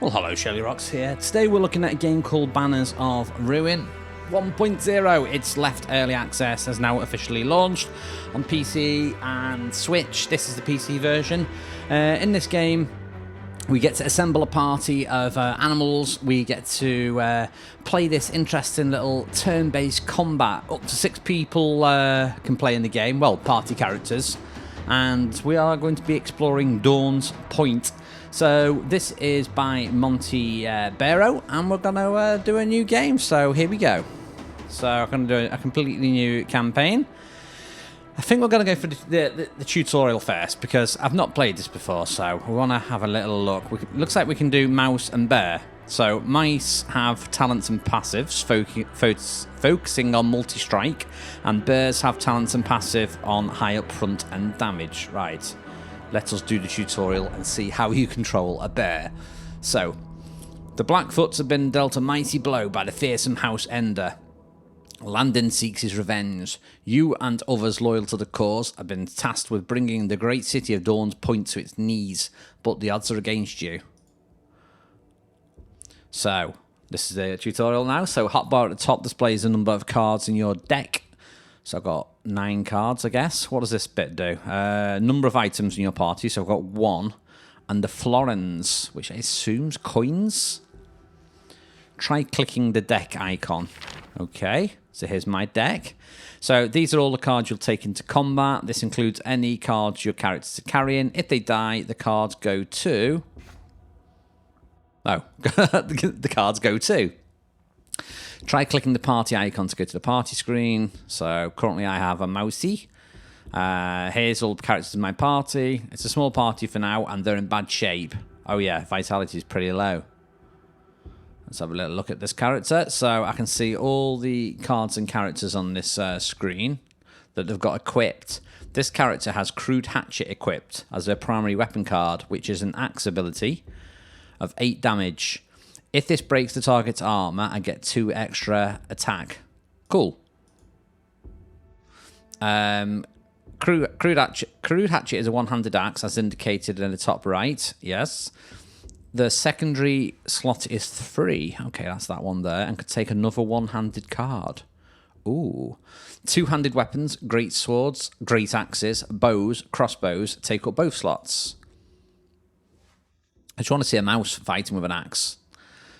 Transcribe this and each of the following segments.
Well, hello, shirlierox here. Today we're looking at a game called Banners of Ruin 1.0. It's left early access, has now officially launched on PC and Switch. This is the PC version. In this game, we get to assemble a party of animals. We get to play this interesting little turn-based combat. Up to 6 people can play in the game, well, party characters. And we are going to be exploring Dawn's Point. So this is by Monty Barrow, and we're going to do a new game. So here we go. So I'm going to do a completely new campaign. I think we're going to go for the tutorial first, because I've not played this before, so we want to have a little look. Looks like we can do mouse and bear. So mice have talents and passives, focusing on multi-strike, and bears have talents and passive on high up front and damage. Right, let us do the tutorial and see how you control a bear. So, the Blackfoots have been dealt a mighty blow by the fearsome House Ender. Landon seeks his revenge. You and others loyal to the cause have been tasked with bringing the great city of Dawn's Point to its knees, but the odds are against you. So, this is the tutorial now. So, hotbar at the top displays the number of cards in your deck. So, I've got 9 cards, I guess. What does this bit do? Number of items in your party. So, I've got 1. And the florins, which I assume's coins. Try clicking the deck icon. Okay, so here's my deck. So, these are all the cards you'll take into combat. This includes any cards your characters are carrying. If they die, the cards go to... Oh, the cards go to. Try clicking the party icon to go to the party screen. So currently I have a mousey. Here's all the characters in my party. It's a small party for now, and they're in bad shape. Oh yeah, vitality is pretty low. Let's have a little look at this character. So I can see all the cards and characters on this screen that they've got equipped. This character has Crude Hatchet equipped as their primary weapon card, which is an axe ability of 8 damage. If this breaks the target's armor, I get 2 extra attack. Cool. Crude Hatchet is a one-handed axe, as indicated in the top right. Yes. The secondary slot is 3. Okay, that's that one there. And could take another one-handed card. Ooh. 2-handed weapons, great swords, great axes, bows, crossbows take up both slots. I just want to see a mouse fighting with an axe.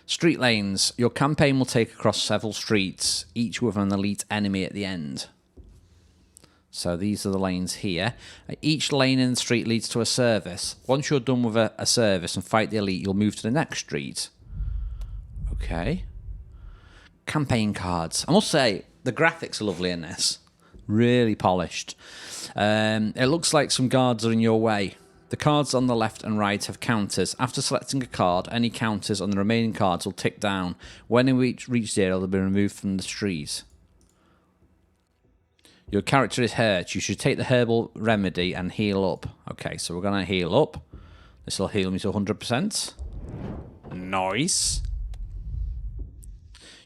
Street lanes. Your campaign will take across several streets, each with an elite enemy at the end. So these are the lanes here. Each lane in the street leads to a service. Once you're done with a service and fight the elite, you'll move to the next street. Okay. Campaign cards. I must say, the graphics are lovely in this. Really polished. It looks like some guards are in your way. The cards on the left and right have counters. After selecting a card, any counters on the remaining cards will tick down. When they reach 0, they'll be removed from the street. Your character is hurt. You should take the herbal remedy and heal up. Okay, so we're going to heal up. This will heal me to 100%. Nice.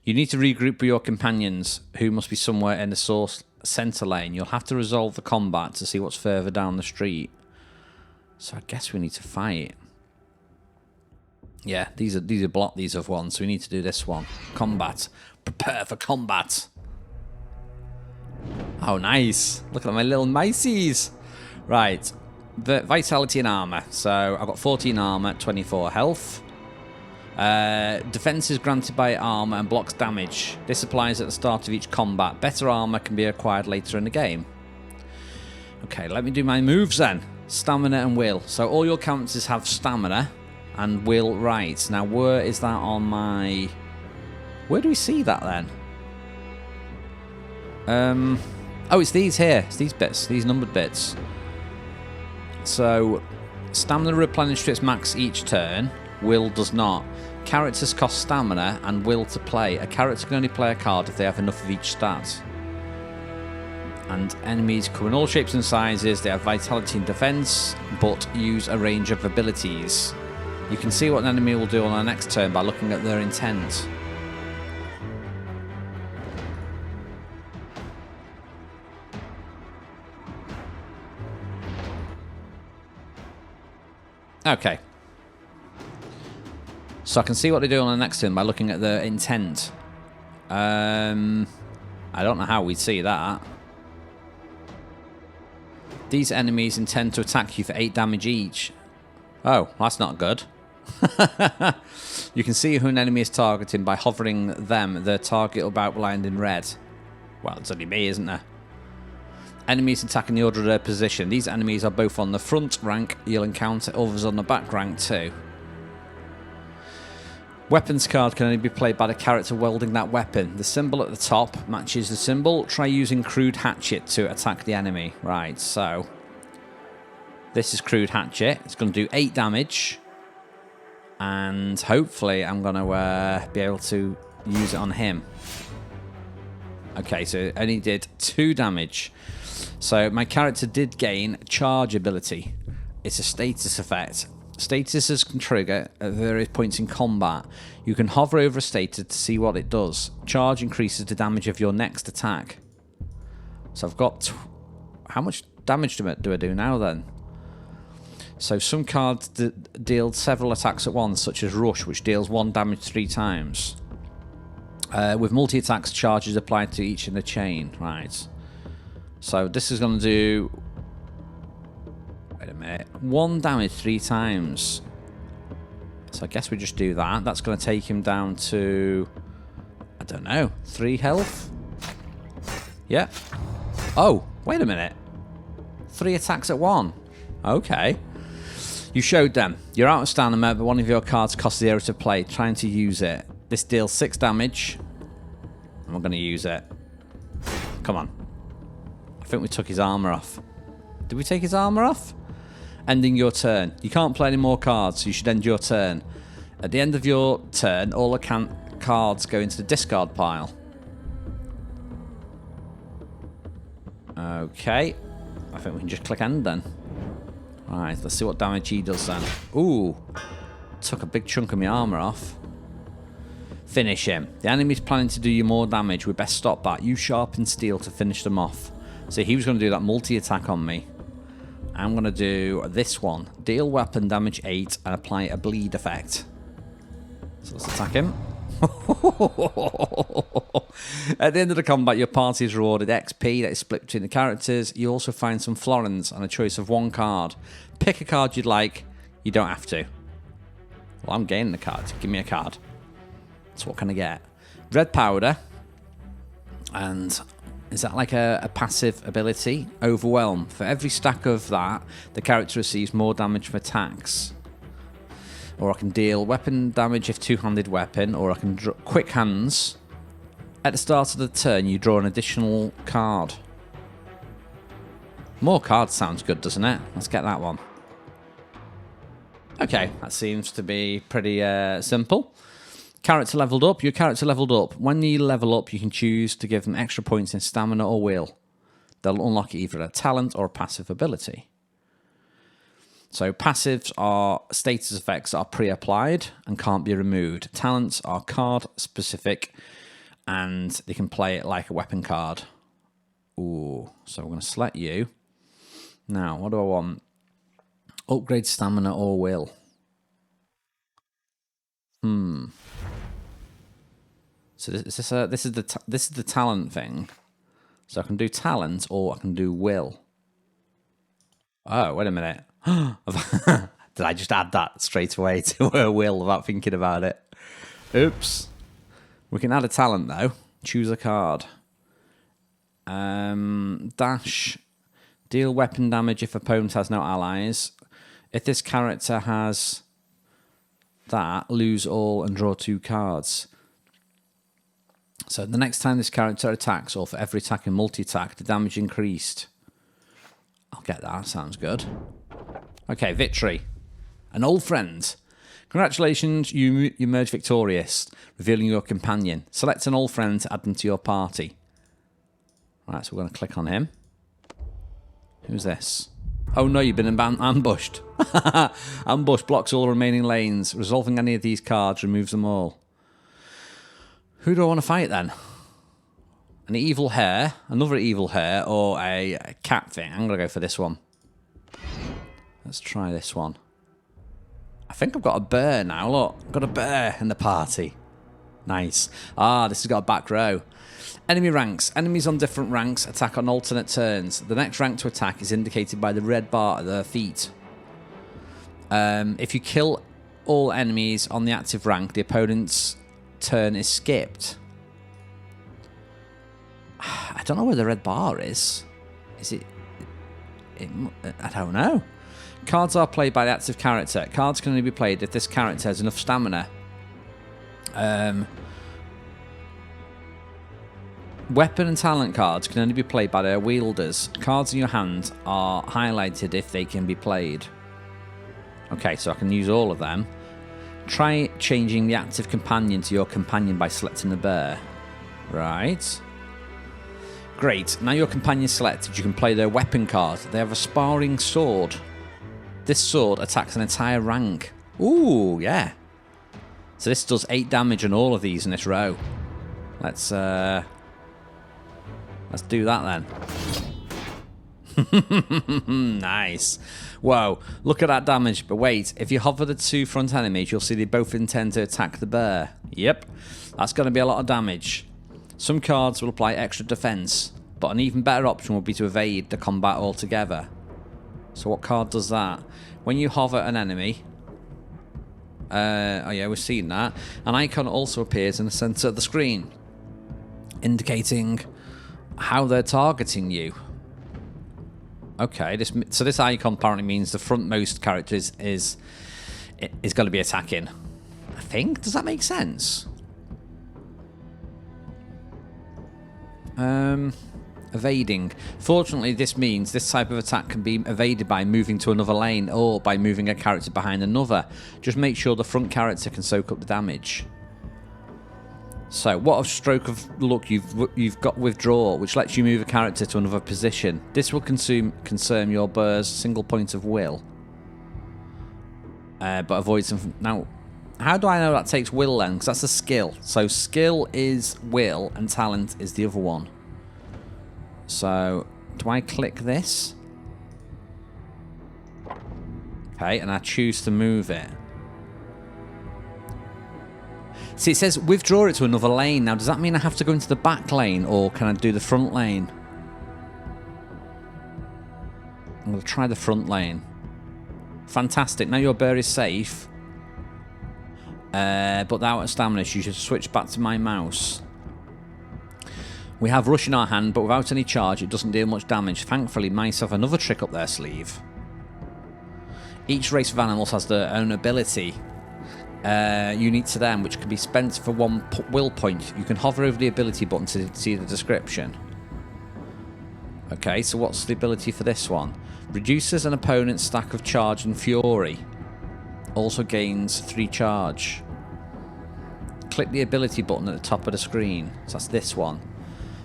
You need to regroup with your companions, who must be somewhere in the source center lane. You'll have to resolve the combat to see what's further down the street. So I guess we need to fight. Yeah, these are block. These have won, so we need to do this one. Combat. Prepare for combat. Oh, nice. Look at my little miceys. Right. The vitality and armor. So I've got 14 armor, 24 health. Defense is granted by armor and blocks damage. This applies at the start of each combat. Better armor can be acquired later in the game. Okay, let me do my moves then. Stamina and will. So all your characters have stamina and will. Right. Now, where is that on my... Where do we see that then? Oh, it's these here. It's these bits. These numbered bits. So, stamina replenished to its max each turn. Will does not. Characters cost stamina and will to play. A character can only play a card if they have enough of each stat. And enemies come in all shapes and sizes. They have vitality and defense, but use a range of abilities. You can see what an enemy will do on their next turn by looking at their intent. Okay. So I can see what they do on the next turn by looking at the intent. I don't know how we'd see that. These enemies intend to attack you for 8 damage each. Oh, that's not good. You can see who an enemy is targeting by hovering them. Their target will be outlined in red. Well, it's only me, isn't there? Enemies attacking the order of their position. These enemies are both on the front rank. You'll encounter others on the back rank too. Weapons card can only be played by the character wielding that weapon. The symbol at the top matches the symbol. Try using Crude Hatchet to attack the enemy. Right, so this is Crude Hatchet. It's going to do 8 damage. And hopefully I'm going to be able to use it on him. Okay, so it only did 2 damage. So my character did gain Charge ability. It's a status effect. Statuses can trigger at various points in combat. You can hover over a status to see what it does. Charge increases the damage of your next attack. So I've got... How much damage do I do now then? So some cards deal several attacks at once, such as Rush, which deals 1 damage 3 times. With multi-attacks, charges applied to each in the chain. Right. So this is going to do... Wait a minute. 1 damage 3 times. So I guess we just do that. That's going to take him down to... I don't know. 3 health? Yeah. Oh, wait a minute. 3 attacks at 1. Okay. You showed them. You're out of stamina, but one of your cards costs 0 to play. Trying to use it. This deals 6 damage. And we're going to use it. Come on. I think we took his armor off. Did we take his armor off? Ending your turn. You can't play any more cards, so you should end your turn. At the end of your turn, all the cards go into the discard pile. Okay. I think we can just click end then. Alright, let's see what damage he does then. Ooh. Took a big chunk of my armor off. Finish him. The enemy's planning to do you more damage. We best stop that. Use sharpened steel to finish them off. So he was going to do that multi-attack on me. I'm going to do this one. Deal weapon damage 8 and apply a bleed effect. So let's attack him. At the end of the combat, your party is rewarded XP that is split between the characters. You also find some florins and a choice of 1 card. Pick a card you'd like. You don't have to. Well, I'm gaining a card. Give me a card. So what can I get? Red powder. And... is that like a passive ability? Overwhelm. For every stack of that, the character receives more damage from attacks. Or I can deal weapon damage if two-handed weapon, or I can draw quick hands. At the start of the turn, you draw an additional card. More cards sounds good, doesn't it? Let's get that one. Okay, that seems to be pretty simple. Character leveled up. Your character leveled up. When you level up, you can choose to give them extra points in stamina or will. They'll unlock either a talent or a passive ability. So passives are status effects that are pre-applied and can't be removed. Talents are card specific and they can play it like a weapon card. Ooh, so we're going to select you. Now, what do I want? Upgrade stamina or will. So this is the talent thing. So I can do talent or I can do will. Oh, wait a minute. Did I just add that straight away to her will without thinking about it? Oops. We can add a talent though. Choose a card. Dash. Deal weapon damage if opponent has no allies. If this character has that, lose all and draw 2 cards. So the next time this character attacks, or for every attack and multi-attack, the damage increased. I'll get that, sounds good. Okay, victory. An old friend. Congratulations, you emerged victorious, revealing your companion. Select an old friend to add them to your party. Right, so we're going to click on him. Who's this? Oh no, you've been ambushed. Ambush blocks all remaining lanes. Resolving any of these cards removes them all. Who do I want to fight then? An evil hare, another evil hare, or a cat thing? I'm going to go for this one. Let's try this one. I think I've got a bear now. Look, I've got a bear in the party. Nice. Ah, this has got a back row. Enemy ranks. Enemies on different ranks attack on alternate turns. The next rank to attack is indicated by the red bar at their feet. If you kill all enemies on the active rank, the opponent's turn is skipped. I don't know where the red bar is. Is it? I don't know. Cards are played by the active character. Cards can only be played if this character has enough stamina. Weapon and talent cards can only be played by their wielders. Cards in your hand are highlighted if they can be played. Okay, so I can use all of them. Try changing the active companion to your companion by selecting the bear. Right. Great. Now your companion selected, you can play their weapon card. They have a sparring sword. This sword attacks an entire rank. Ooh, yeah. So this does 8 damage on all of these in this row. Let's do that then. Nice. Whoa, look at that damage. But wait, if you hover the 2 front enemies, you'll see they both intend to attack the bear. Yep, that's going to be a lot of damage. Some cards will apply extra defense, but an even better option would be to evade the combat altogether. So what card does that? When you hover an enemy... oh yeah, we've seen that. An icon also appears in the center of the screen, indicating how they're targeting you. Okay, so this icon apparently means the frontmost character is going to be attacking. I think. Does that make sense? Evading. Fortunately, this means this type of attack can be evaded by moving to another lane or by moving a character behind another. Just make sure the front character can soak up the damage. So, what a stroke of luck you've got withdraw, which lets you move a character to another position. This will consume your bear's single point of will, but avoids them. Now, how do I know that takes will then? Because that's a skill. So skill is will and talent is the other one. So, do I click this? Okay, and I choose to move it. See, it says withdraw it to another lane. Now, does that mean I have to go into the back lane, or can I do the front lane? I'm going to try the front lane. Fantastic. Now your bear is safe. But without a stamina, you should switch back to my mouse. We have rush in our hand, but without any charge, it doesn't deal much damage. Thankfully, mice have another trick up their sleeve. Each race of animals has their own ability. Unique to them, which can be spent for 1 will point. You can hover over the ability button to see the description. Okay, so what's the ability for this one? Reduces an opponent's stack of charge and fury. Also gains 3 charge. Click the ability button at the top of the screen. So that's this one.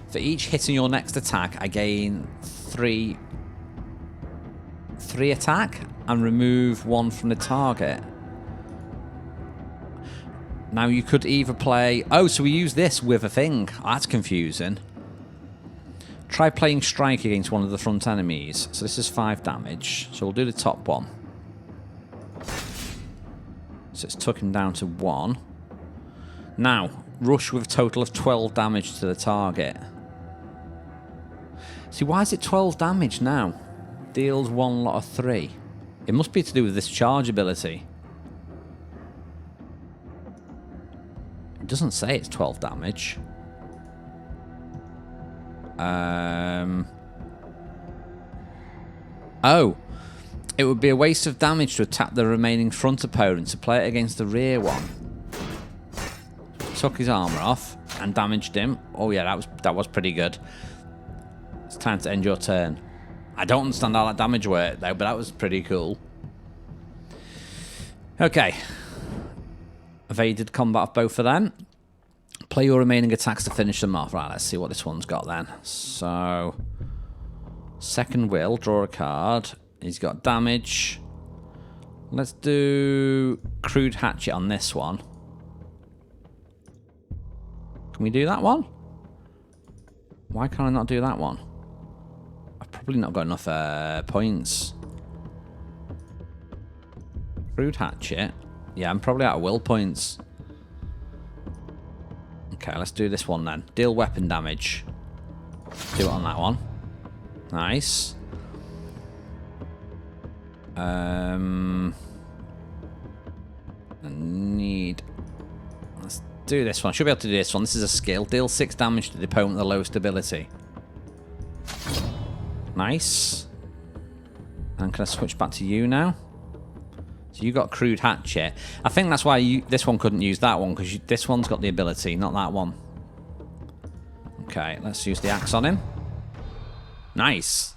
For each hit in your next attack, I gain 3 attack and remove 1 from the target. Now you could either play... Oh, so we use this with a thing. Oh, that's confusing. Try playing strike against one of the front enemies. So this is 5 damage. So we'll do the top one. So it's took him down to 1. Now, rush with a total of 12 damage to the target. See, why is it 12 damage now? Deals 1 lot of 3. It must be to do with this charge ability. It doesn't say it's 12 damage. Oh. It would be a waste of damage to attack the remaining front opponent to play it against the rear one. Took his armor off and damaged him. Oh yeah, that was pretty good. It's time to end your turn. I don't understand how that damage worked though, but that was pretty cool. Okay. Evaded combat of both of them. Play your remaining attacks to finish them off. Right, let's see what this one's got then. So, second will, draw a card. He's got damage. Let's do crude hatchet on this one. Can we do that one? Why can't I not do that one? I've probably not got enough points. Crude hatchet. Yeah, I'm probably out of will points. Okay, let's do this one then. Deal weapon damage. Do it on that one. Nice. I need... Let's do this one. Should be able to do this one. This is a skill. Deal 6 damage to the opponent with the lowest ability. Nice. And can I switch back to you now? So you got crude hatchet. I think that's why this one couldn't use that one, because this one's got the ability, not that one. Okay, let's use the axe on him. Nice.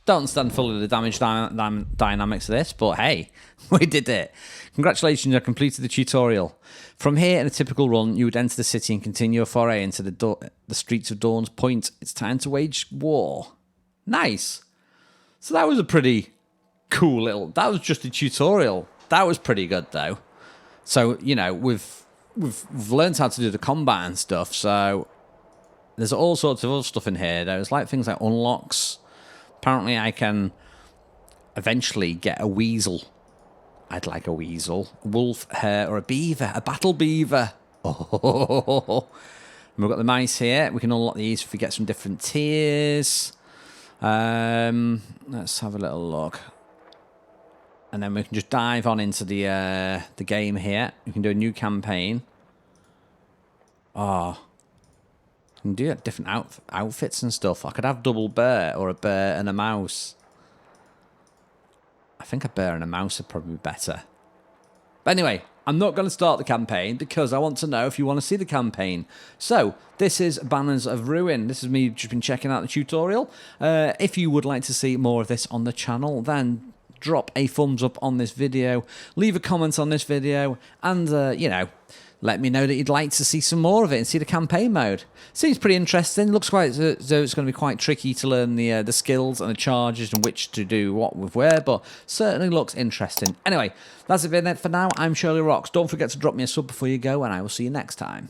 Don't understand fully the damage dynamics of this, but hey, we did it. Congratulations, you completed the tutorial. From here, in a typical run, you would enter the city and continue your foray into the streets of Dawn's Point. It's time to wage war. Nice. So that was a pretty cool little... That was just a tutorial. That was pretty good, though. So, you know, we've learned how to do the combat and stuff, so... There's all sorts of other stuff in here. There's like things like unlocks. Apparently I can eventually get a weasel. I'd like a weasel. A wolf, hare, or a beaver. A battle beaver. Oh. And we've got the mice here. We can unlock these if we get some different tiers. Let's have a little look. And then we can just dive on into the game here. We can do a new campaign. Oh. You can do different outfits and stuff. I could have double bear or a bear and a mouse. I think a bear and a mouse would probably be better. But anyway, I'm not going to start the campaign because I want to know if you want to see the campaign. So, this is Banners of Ruin. This is me just been checking out the tutorial. If you would like to see more of this on the channel, then drop a thumbs up on this video. Leave a comment on this video. And, you know... Let me know that you'd like to see some more of it and see the campaign mode. Seems pretty interesting. Looks quite as though it's going to be quite tricky to learn the skills and the charges and which to do what with where, but certainly looks interesting. Anyway, that's it for now. I'm shirlierox. Don't forget to drop me a sub before you go, and I will see you next time.